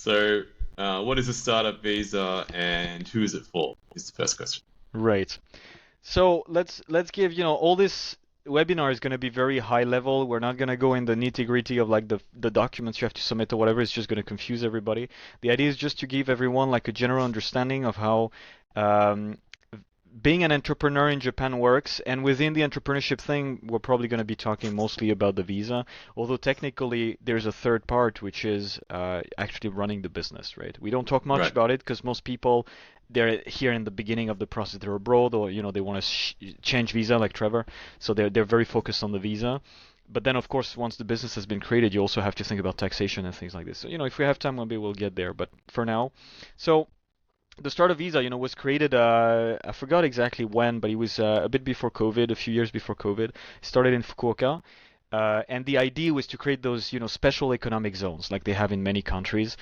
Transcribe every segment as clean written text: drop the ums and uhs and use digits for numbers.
So, what is a startup visa and who is it for? Is the first question. Right. So let's give, all this webinar is going to be very high level. We're not going to go in the nitty-gritty of like the documents you have to submit or whatever. It's just going to confuse everybody. The idea is just to give everyone like a general understanding of how um, being an entrepreneur in Japan works, and within the entrepreneurship thing, we're probably going to be talking mostly about the visa, although technically there's a third part, which is actually running the business, right? We don't talk much Right. about it because most people, they're here in the beginning of the process, they're abroad, or they want to change visa like Trevor, so they're very focused on the visa. But then, of course, once the business has been created, you also have to think about taxation and things like this. So, if we have time, maybe we'll get there. But for now, so the startup visa, was created. I forgot exactly when, but it was a bit before COVID, a few years before COVID. It started in Fukuoka, and the idea was to create those, special economic zones like they have in many countries.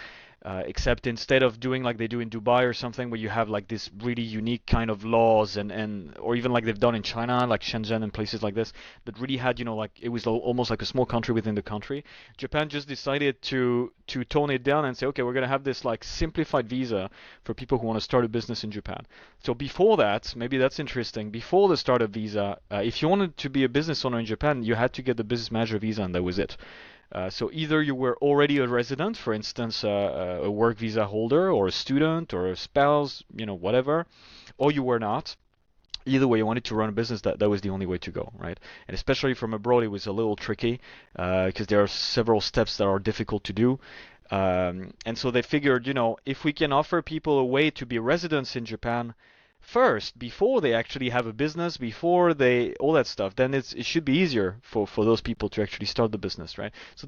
Except instead of doing like they do in Dubai or something, where you have like this really unique kind of laws and or even like they've done in China, like Shenzhen and places like this, that really had, like it was almost like a small country within the country. Japan just decided to tone it down and say, okay, we're gonna have this like simplified visa for people who want to start a business in Japan. So before that, maybe that's interesting. Before the startup visa, if you wanted to be a business owner in Japan, you had to get the business manager visa, and that was it. So either you were already a resident, for instance, a work visa holder, or a student, or a spouse, whatever, or you were not. Either way, you wanted to run a business, that was the only way to go, right? And especially from abroad, it was a little tricky because there are several steps that are difficult to do. And so they figured, if we can offer people a way to be residents in Japan first, before they actually have a business, before they all that stuff, then it should be easier for those people to actually start the business, right? So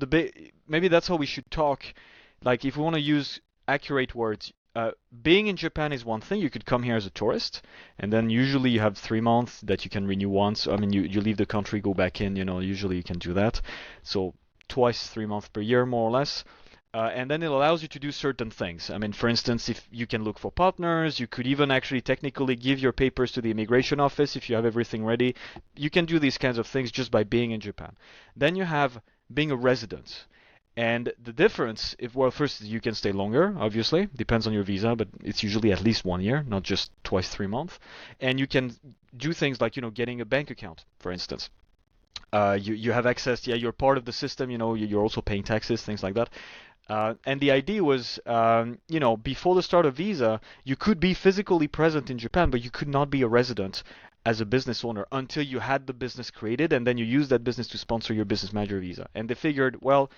maybe that's how we should talk. Like if we want to use accurate words, being in Japan is one thing. You could come here as a tourist, and then usually you have 3 months that you can renew once. I mean, you leave the country, go back in. Usually you can do that. So twice 3 months per year, more or less. And then it allows you to do certain things. I mean, for instance, if you can look for partners, you could even actually technically give your papers to the immigration office if you have everything ready. You can do these kinds of things just by being in Japan. Then you have being a resident. And the difference, well, first you can stay longer, obviously, depends on your visa, but it's usually at least 1 year, not just twice 3 months. And you can do things like, getting a bank account, for instance. You have access, yeah, you're part of the system, you're also paying taxes, things like that. And the idea was, before the start of visa, you could be physically present in Japan, but you could not be a resident as a business owner until you had the business created, and then you use that business to sponsor your business manager visa. And they figured, well,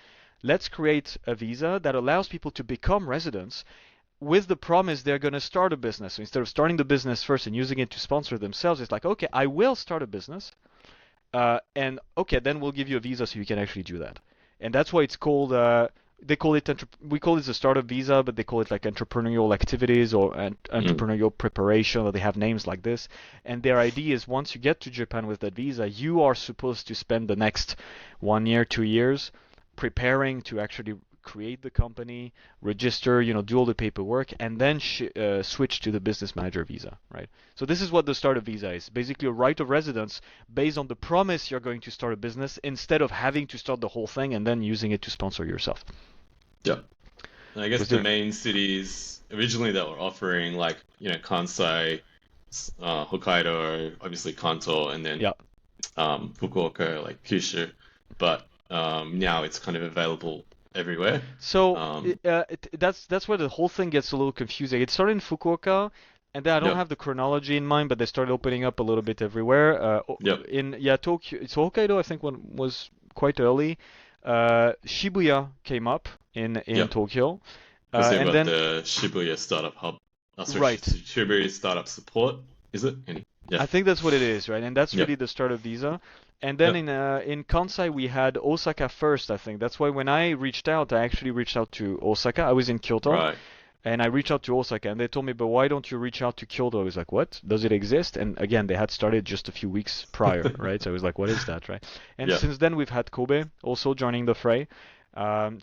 let's create a visa that allows people to become residents with the promise they're going to start a business. So instead of starting the business first and using it to sponsor themselves, it's like, okay, I will start a business, and okay, then we'll give you a visa so you can actually do that. And that's why it's called. They call it we call it the startup visa, but they call it like entrepreneurial activities or Mm. entrepreneurial preparation, or they have names like this. And their idea is once you get to Japan with that visa, you are supposed to spend the next 1 year, 2 years preparing to actually create the company, register, do all the paperwork, and then switch to the business manager visa, right? So this is what the startup visa is. Basically a right of residence based on the promise you're going to start a business instead of having to start the whole thing and then using it to sponsor yourself. Yeah. And I guess Was the there? main cities originally that were offering like, Kansai, Hokkaido, obviously Kanto, and then Yeah. Fukuoka, like Kyushu. But now it's kind of available everywhere. So Um, that's where the whole thing gets a little confusing. It started in Fukuoka, and then I don't yep, have the chronology in mind, but they started opening up a little bit everywhere. yep. In yeah, Tokyo, so Hokkaido, I think one was quite early. Shibuya came up in Yep. Tokyo, Because they've and got then the Shibuya Startup Hub. Sorry, right. Shibuya Startup Support, is it? Yeah. I think that's what it is, right? And that's Yep. really the start of Visa. And then Yep. in Kansai we had Osaka first, I think. That's why when I reached out, I actually reached out to Osaka. I was in Kyoto, Right. and I reached out to Osaka, and they told me, but why don't you reach out to Kyoto? I was like, what? Does it exist? And again, they had started just a few weeks prior, right? So I was like, what is that, right? And Yep. since then, we've had Kobe also joining the fray.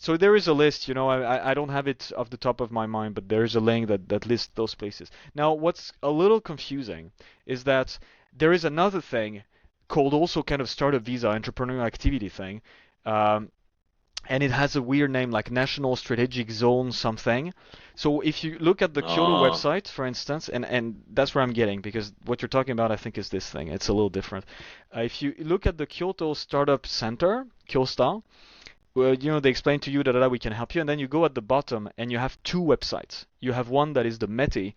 So there is a list, I don't have it off the top of my mind, but there is a link that lists those places. Now, what's a little confusing is that there is another thing called also kind of startup visa, entrepreneurial activity thing. Um, and it has a weird name like National Strategic Zone something. So if you look at the Kyoto Ah, website, for instance, and that's where I'm getting, because what you're talking about, I think, is this thing. It's a little different. If you look at the Kyoto Startup Center, Kyosta, well, they explain to you that we can help you, and then you go at the bottom and you have two websites. You have one that is the METI,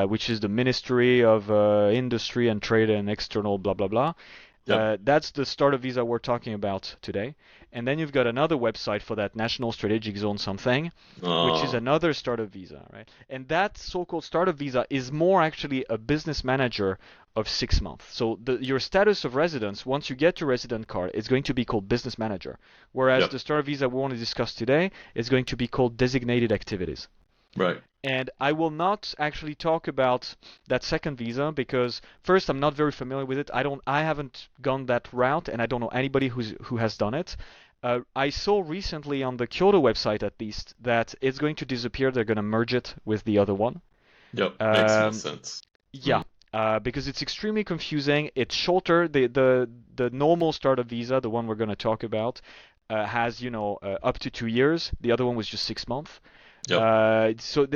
which is the Ministry of Industry and Trade and External blah blah blah. yep. That's the startup visa we're talking about today. And then you've got another website for that National Strategic Zone something, which is Ah, another startup visa, right? And that so-called startup visa is more actually a business manager of 6 months. So your status of residence, once you get your resident card, is going to be called business manager, whereas yep. the startup visa we want to discuss today is going to be called designated activities. Right. And I will not actually talk about that second visa because first I'm not very familiar with it. I haven't gone that route, and I don't know anybody who has done it. I saw recently on the Kyoto website at least that it's going to disappear. They're going to merge it with the other one. Yep. Makes more Um, sense. yeah, Mm. because it's extremely confusing. It's shorter. The normal startup visa, the one we're going to talk about, has up to 2 years. The other one was just 6 months. Yep. So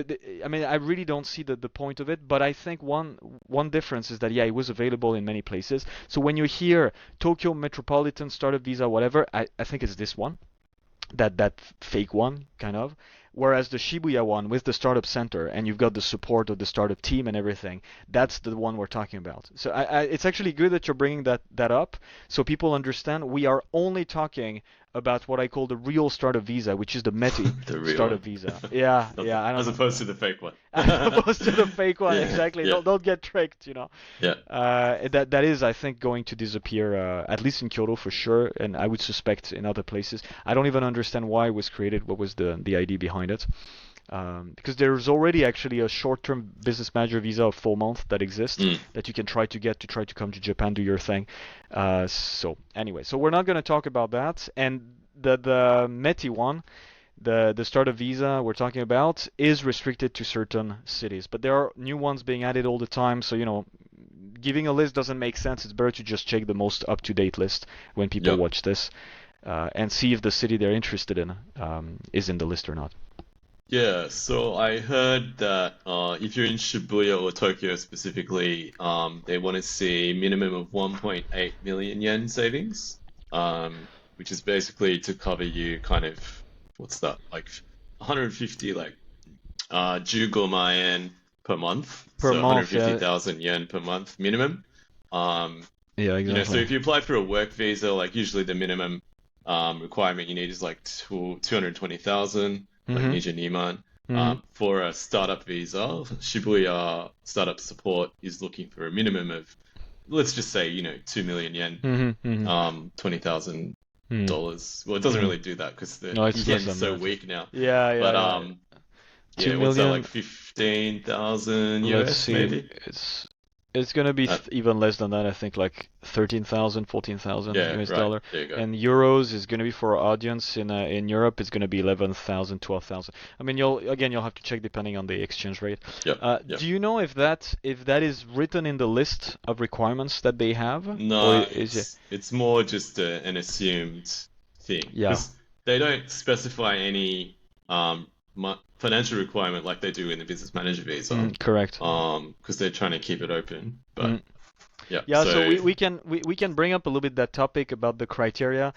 I mean, I really don't see the point of it, but I think one difference is that yeah, it was available in many places. So when you hear Tokyo Metropolitan Startup Visa, whatever, I think it's this one, that fake one, kind of. Whereas the Shibuya one with the startup center and you've got the support of the startup team and everything, that's the one we're talking about. So it's actually good that you're bringing that up so people understand we are only talking about what I call the real startup visa, which is the METI The real startup one. visa. Yeah, As yeah, I don't as know. opposed to the fake one. As opposed to the fake one, Yeah. exactly. Yeah. Don't get tricked. Yeah. That is, I think, going to disappear, at least in Kyoto for sure, and I would suspect in other places. I don't even understand why it was created, what was the idea behind it. Because there's already actually a short-term business manager visa of 4 months that exists Mm. that you can try to get to try to come to Japan, do your thing. So anyway, so we're not going to talk about that. And the METI one, the startup visa we're talking about, is restricted to certain cities, but there are new ones being added all the time. So giving a list doesn't make sense. It's better to just check the most up-to-date list when people Yep. watch this, and see if the city they're interested in is in the list or not. Yeah, so I heard that if you're in Shibuya or Tokyo specifically, they want to see minimum of 1.8 million yen savings, which is basically to cover you kind of, what's that, like 150, like 15万yen per month, Per so month, yeah. 150,000 yen per month minimum. Um, Yeah, so exactly. if you apply for a work visa, like usually the minimum requirement you need is like 220,000, like Mhm. Niman. Mhm. For a startup visa, Shibuya Startup Support is looking for a minimum of, let's just say, 2 million yen, Mhm. Mhm. Mhm. $20,000. Well, it doesn't Mhm. really do that because the No, it's less yen's than so that. weak now. Yeah, But yeah, yeah. Two yeah, what's that, like million. 15,000 Let's US see. maybe? It's gonna be Uh, even less than that. I think like 13,000, 14,000 yeah, US right. dollar. There you go. And euros is gonna be for our audience in Europe. It's gonna be 11,000, 12,000. I mean, you'll have to check depending on the exchange rate. Yep, yep. Do you know if that is written in the list of requirements that they have, or No, is it? it's more just an assumed thing Yeah. because they don't specify any financial requirement like they do in the business manager visa, Correct. because they're trying to keep it open. But Mm. yeah, Yeah, so so we can bring up a little bit that topic about the criteria.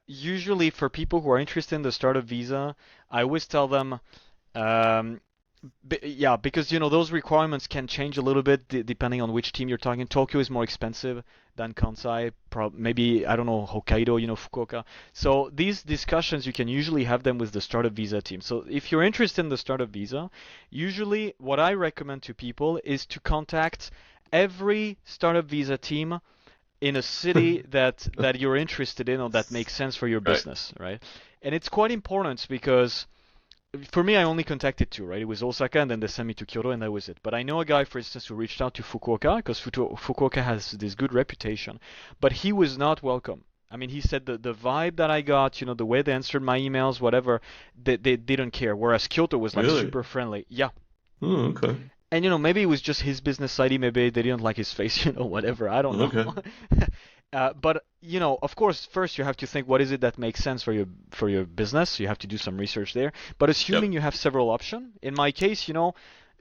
Usually for people who are interested in the startup visa, I always tell them, um, yeah, because those requirements can change a little bit depending on which team you're talking. Tokyo is more expensive than Kansai, maybe I don't know Hokkaido, Fukuoka. So these discussions you can usually have them with the startup visa team. So if you're interested in the startup visa, usually what I recommend to people is to contact every startup visa team in a city that you're interested in or that makes sense for your right, business, right? And it's quite important because for me, I only contacted two, right? It was Osaka, and then they sent me to Kyoto, and that was it. But I know a guy, for instance, who reached out to Fukuoka because Fukuoka has this good reputation, but he was not welcome. I mean, he said the vibe that I got, the way they answered my emails, whatever, they didn't care. Whereas Kyoto was like really? super friendly. Yeah, Oh, okay, and maybe it was just his business side. Maybe they didn't like his face, whatever. I don't know. okay. But of course, first you have to think what is it that makes sense for your business. You have to do some research there. But Yep. assuming you have several options, in my case,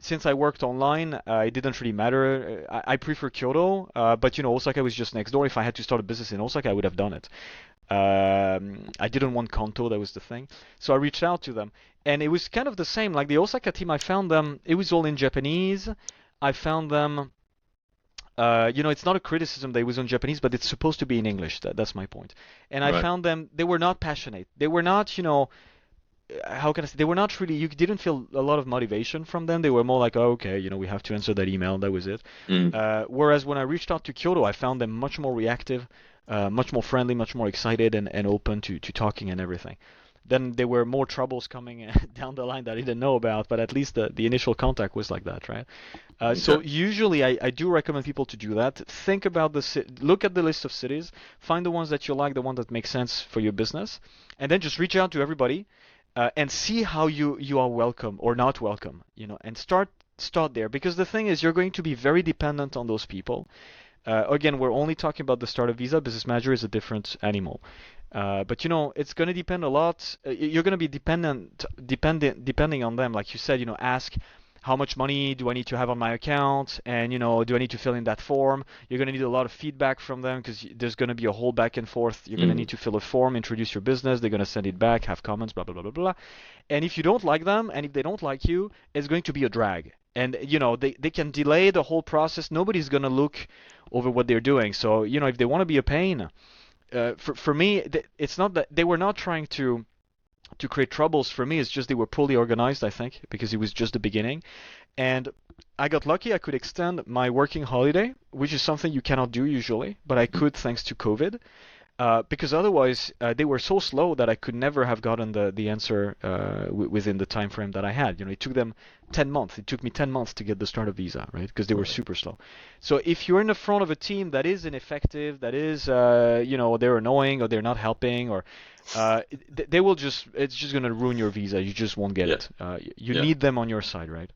since I worked online, it didn't really matter. I prefer Kyoto, but Osaka was just next door. If I had to start a business in Osaka, I would have done it. I didn't want Kanto, that was the thing. So I reached out to them, and it was kind of the same. Like the Osaka team, I found them. It was all in Japanese. I found them it's not a criticism that it was on Japanese, but it's supposed to be in English. That's my point. And I Right. found them, they were not passionate. They were not, how can I say, they were not really, you didn't feel a lot of motivation from them. They were more like, oh, okay, we have to answer that email. That was it. Mm. Whereas when I reached out to Kyoto, I found them much more reactive, much more friendly, much more excited and open to talking and everything. Then there were more troubles coming down the line that I didn't know about, but at least the initial contact was like that, right? So Okay. usually I do recommend people to do that. Think about look at the list of cities, find the ones that you like, the one that makes sense for your business, and then just reach out to everybody and see how you are welcome or not welcome, and start there because the thing is you're going to be very dependent on those people. Again, we're only talking about the startup visa. Business manager is a different animal. But it's going to depend a lot. You're going to be depending on them. Like you said, ask how much money do I need to have on my account, and do I need to fill in that form? You're going to need a lot of feedback from them because there's going to be a whole back and forth. You're going to need Mm. to fill a form, introduce your business. They're going to send it back, have comments, blah blah blah blah blah. And if you don't like them, and if they don't like you, it's going to be a drag. And they can delay the whole process. Nobody's going to look over what they're doing. So if they want to be a pain, for me, it's not that they were not trying to create troubles. For me, it's just they were poorly organized, I think, because it was just the beginning. And I got lucky. I could extend my working holiday, which is something you cannot do usually, but I could thanks to COVID. Because otherwise they were so slow that I could never have gotten the answer within the time frame that I had. It took them 10 months. It took me 10 months to get the startup visa, right? Because they were Right. super slow. So if you're in the front of a team that is ineffective, that is, they're annoying or they're not helping, or they will it's just gonna ruin your visa. You just won't get Yeah. it. You Yeah. need them on your side, right?